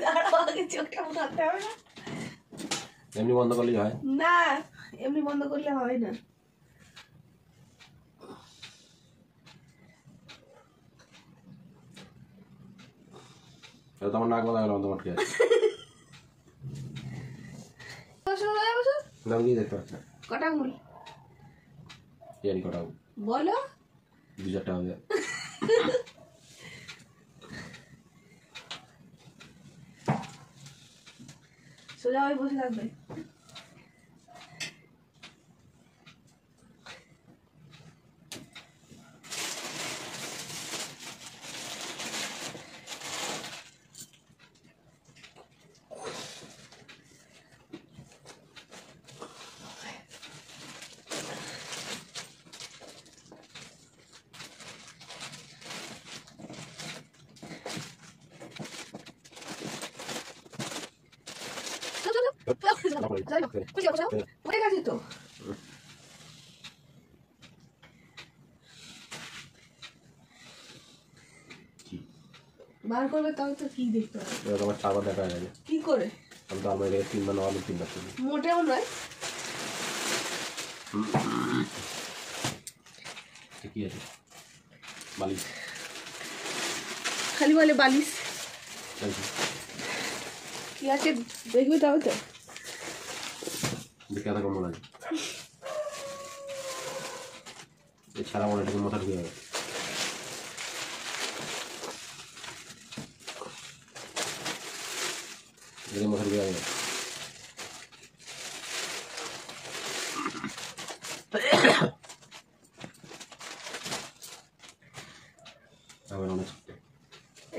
দাঁড়াও আগে চোখটা মুছতে হবে না। এমনি বন্ধ করলেই হয় না, এমনি বন্ধ করলে হয় না। এটা তো আমার নাক বাঁধা গেল বন্ধ মাটকে নাম দিয়ে দেখতে পাচ্ছি কটা আঙুল জানি কটা বলো? 2-4টা হবে। সোজা হয়ে বসে থাকবে। তো বার করবে তাও তো কি দেখতে হবে? তোমার চারবার দেখা হয়ে গেছে কি করে? আমি তো আমার 3বার নেওয়ালো 3বার ছিল মোটেও নয়। কি আছে বালিশ খালি বলে বালিশ কি আছে দেখবি তাও তো দেখে থাকা মনে আছে এছাড়া মনে এটাকে মাথা ঢুকে যাবে এটাকে মাথা ঢুকে যাবে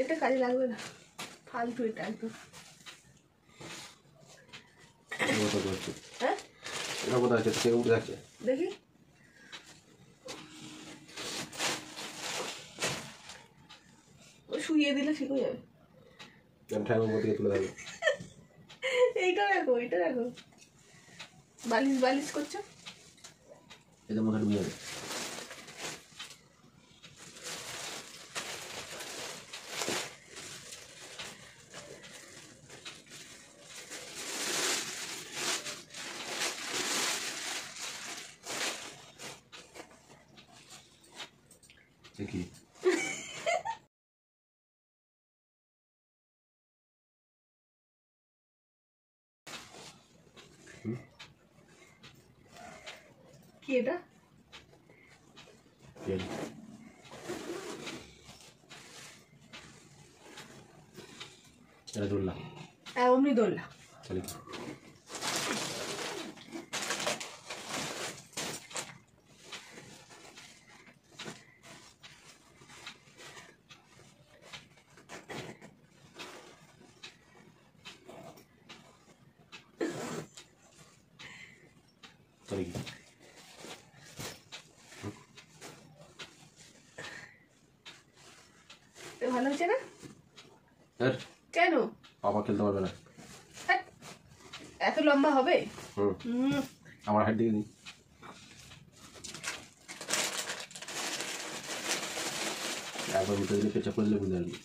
এটা কাজে লাগবে না, ফালতু এটা একদম। হ্যাঁ এটা কোথায় আছে সেরকম যাচ্ছে দেখি শুইয়ে দিলে ঠিক হয়ে যাবে। ঠ্যাঙের মধ্যে তুলে থাকবে এইটা দেখো, এটা দেখো বালিশ বালিশ করছো, এটা মাথা ঢুকে যাবে। দেখি কি এটা? এটা দৌড়লা অমনি দোল্লা চলে চলে কি ভালো হচ্ছে না? হ্যাঁ কেন বাবা খেলতে পারবে না, এত লম্বা হবে? আমার হাইট দিকে দিই একবার ভিতরে দিলে পেঁচা করে দিলে বুঝতে পারবি।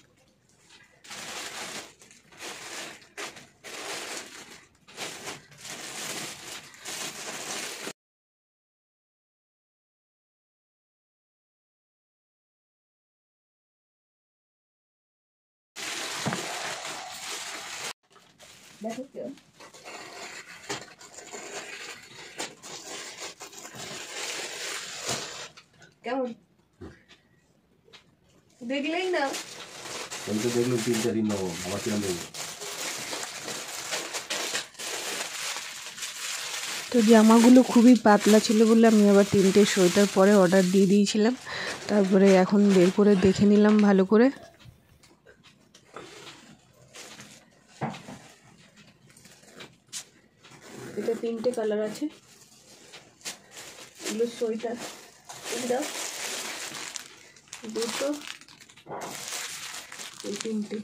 দেখো কেউ কেমন দেখলেই না, আমি তো দেখলো 3-4 দিন নেবো আবার কিরম দেখবো। তো জামাগুলো খুবই পাতলা ছিল বলে আমি আবার 3টে সোয়েটার পরে অর্ডার দিয়ে দিয়েছিলাম। তারপরে এখন বের করে দেখে নিলাম ভালো করে। এটা 3টে কালার আছে, এগুলো সোয়েটার, এটা দুটো এই 3টে।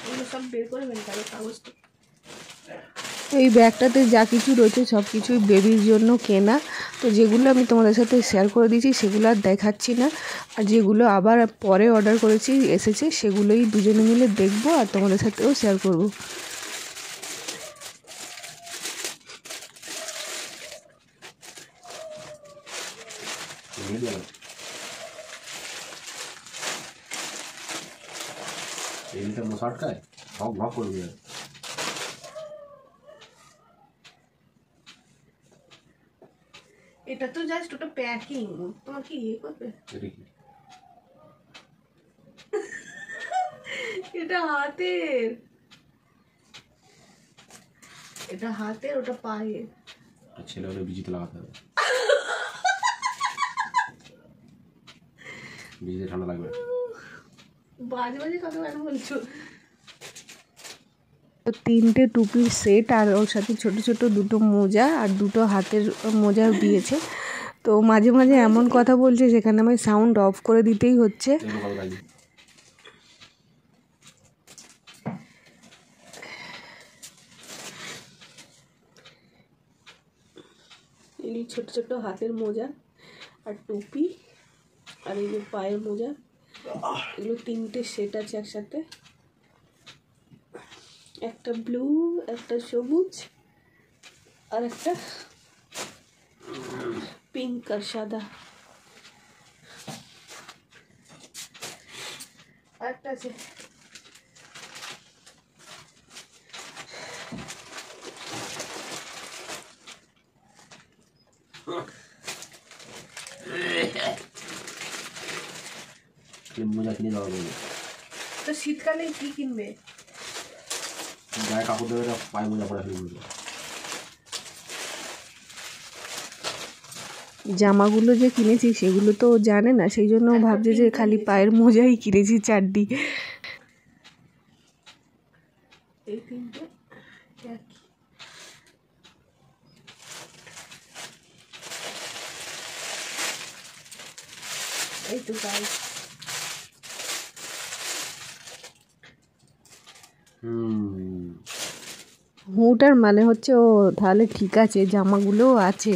এগুলো সব বের করে ফেলতে হবে কাগজটা। এই ব্যাগটাতে যা কিছু রয়েছে সব কিছুই বেবির জন্য কেনা। তো যেগুলো আমি তোমাদের সাথে শেয়ার করে দিয়েছি সেগুলো আর দেখাচ্ছি না, আর যেগুলো আবার পরে অর্ডার করেছি এসেছে সেগুলোই দুজনে মিলে দেখবো আর তোমাদের সাথেও শেয়ার করব। এইটা মশা আটকায় ভক ভক করবে। এটা তো জাস্ট ওটা প্যাকিং, তোমার কি ইয়ে করবে? এটা হাতের, এটা হাতের, ওটা পায়ের। ছেলে হলে বিজিতে লাগাতে হবে, বিজিতে ঠান্ডা লাগবে। বাজে বাজে কথা কেন বলছো? তো 3টে টুপির সেট আর ওর সাথে ছোট ছোট 2টো মোজা আর 2টো হাতের মোজা দিয়েছে। তো মাঝে মাঝে এমন কথা বলছে সেখানে আমি সাউন্ড অফ করে দিতেই হচ্ছে। এই ছোট ছোট হাতের মোজা আর টুপি আর এই যে পায়ের মোজা, এগুলো 3টে সেট আছে একসাথে, একটা ব্লু, একটা সবুজ আর একটা পিঙ্ক আর সাদা, আরেকটা আছে। মোজা কিনে দেওয়া যাবে। তো শীতকালে কি কিনবে? গায়ে কাপড় দেবে না, পায়ে মোজা পরে ফেলবে। জামাগুলো যে কিনেছি সেগুলো তো জানে না, সেই জন্য ভাবছে যে খালি পায়ের মোজাই কিনেছি 4টি। এই 3টে একই। এই তো গাইস, হুটার মানে হচ্ছে ও তাহলে ঠিক আছে, জামাগুলোও আছে।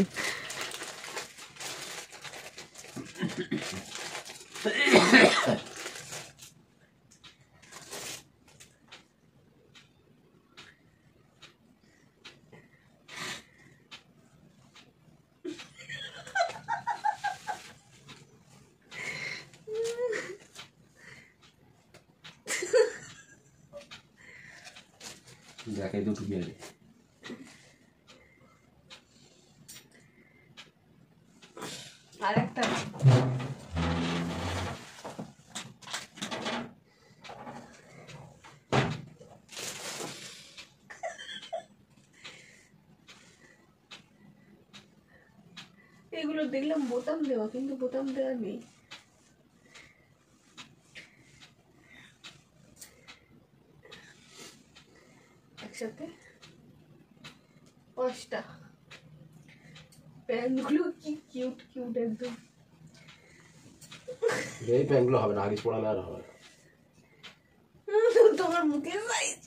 দেখাই তো টুপি আছে। আরেকটা এগুলো দেখলাম বোতাম দেওয়া, কিন্তু বোতাম দেওয়া নেই। একসাথে 5টা। প্যান্টগুলো কি কিউট কিউট একদম। এই প্যান্টগুলো হবে না, আগে পড়ালে আর হবে। তোমার মুখের সাইজ।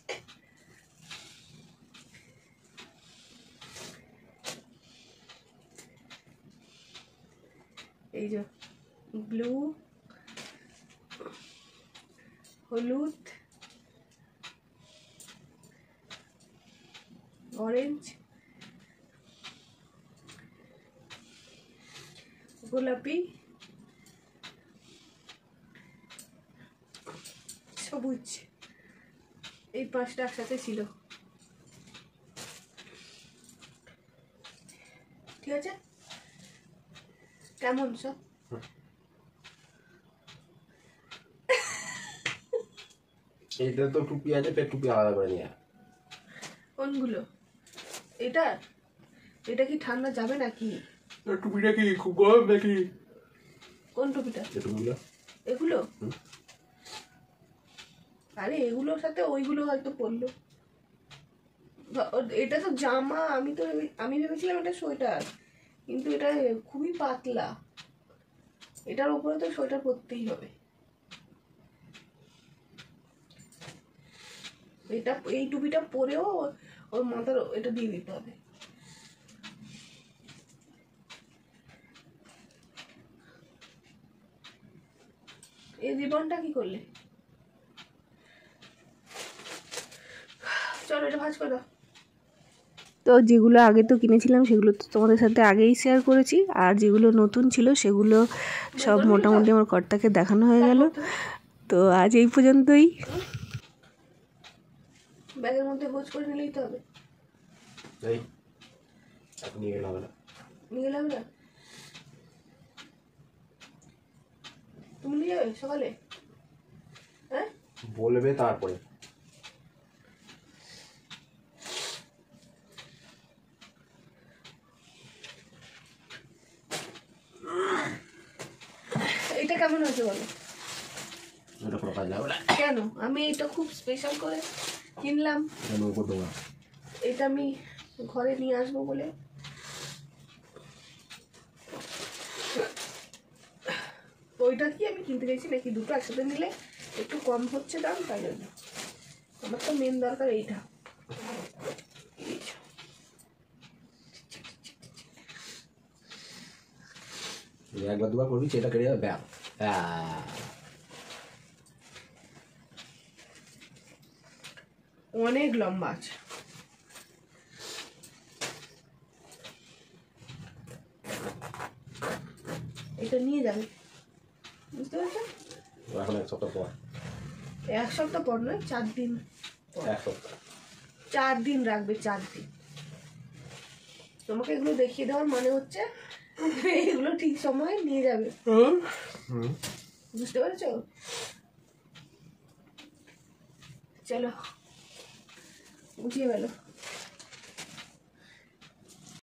এই যে ব্লু, হলুদ, অরেঞ্জ, গোলাপি, সবুজ, এই 5টা একসাথে ছিল। ঠিক আছে, কেমন সব? এইটা তো টুপি আছে, ফের টুপি আলাদা করে নিয়ে। কোনগুলো? এটা এটা কি ঠান্ডা যাবে নাকি? টুপিটা কি খুব গরম নাকি? কোন টুপিটা? টুপিগুলো এগুলো? আরে এগুলোর সাথে ওইগুলো হয়তো পরলো। এটা তো জামা, আমি ভেবেছিলাম এটা সোয়েটার, কিন্তু এটা খুবই পাতলা, এটার উপরে তো সোয়েটার পরতেই হবে। এটা এই টুপিটা পরেও ওর মাথার এটা দিয়ে দিতে হবে। এই রিবনটা কি করলে? চলো এটা ভাঁজ করে দাও। তো যেগুলো আগে তো কিনেছিলাম সেগুলো তো তোমাদের সাথে আগেই শেয়ার করেছি, আর যেগুলো নতুন ছিল সেগুলো সব মোটামুটি আমার কর্তাকে দেখানো হয়ে গেল। তো আজ এই পর্যন্তই। ব্যাগের মধ্যে গোছ করে নিলেই তো হবে। এই এখন নিয়ে গেলে হবে না। নিয়ে গেলে হবে না? তুমি নিয়ে যাবে সকালে? হ্যাঁ বলবে তারপরে। এটা কেমন হয়েছে বলো? এটা কোনো কাজ লাগবে না। কেন? আমি এটা খুব স্পেশাল করে কিনলাম। এটা উপর দেবো না। এটা আমি ঘরে নিয়ে আসবো বলে। ওইটা কি আমি কিনতে গেছি নাকি? দুটো একসাথে নিলে একটু কম হচ্ছে দাম, তাই জন্য। আমার তো মেন দরকার এইটা। একবার দুবার করবি সেটা কেটে যাবে ব্যাগ। অনেক লম্বা আছে। এটা নিয়ে যাবে, বুঝতে পারছো? এখন 1 সপ্তাহ পর। 1 সপ্তাহ পর নয়, 4 দিন পর। 1 সপ্তাহ 4 দিন রাখবে, 4 দিন। তোমাকে এগুলো দেখিয়ে দেওয়ার মানে হচ্ছে এগুলো ঠিক সময় নিয়ে যাবে। বুঝতে পারছো? চলো, বুঝিয়ে গেলো।